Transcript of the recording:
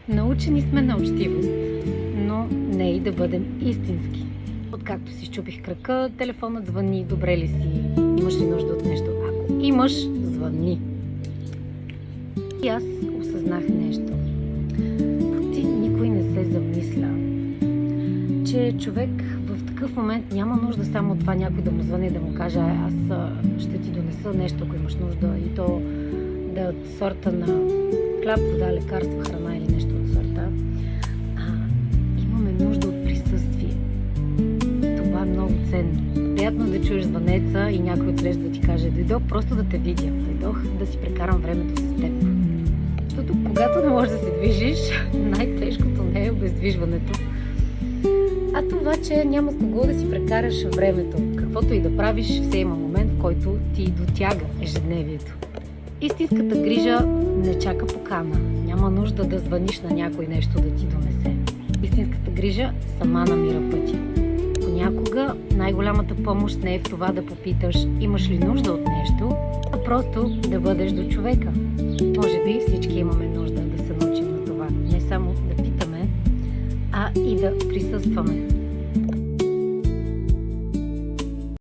Научени сме на учтивост, но не и да бъдем истински. Откакто си щупих крака, телефонът звъни, добре ли си, имаш ли нужда от нещо? Ако имаш, звъни. И аз осъзнах нещо. Почти никой не се замисля, че човек в такъв момент няма нужда само от това някой да му звъни, да му каже: аз ще ти донеса нещо, ако имаш нужда, и то да е от сорта на хляб, вода, лекарства, храна или нещо от сорта. Имаме нужда от присъствие. Това е много ценно. Приятно да чуеш звънеца и някой отсреща да ти каже: дойдох просто да те видя, дойдох да си прекарам времето с теб. Защото когато не можеш да се движиш, най-тежкото не е обездвижването, а това, че няма с кого да си прекараш времето. Каквото и да правиш, все има момент, в който ти дотяга ежедневието. Истинската грижа не чака покана. Няма нужда да звъниш на някой нещо да ти донесе. Истинската грижа сама намира пътя. Понякога най-голямата помощ не е в това да попиташ имаш ли нужда от нещо, а просто да бъдеш до човека. Може би всички имаме нужда да се научим на това. Не само да питаме, а и да присъстваме.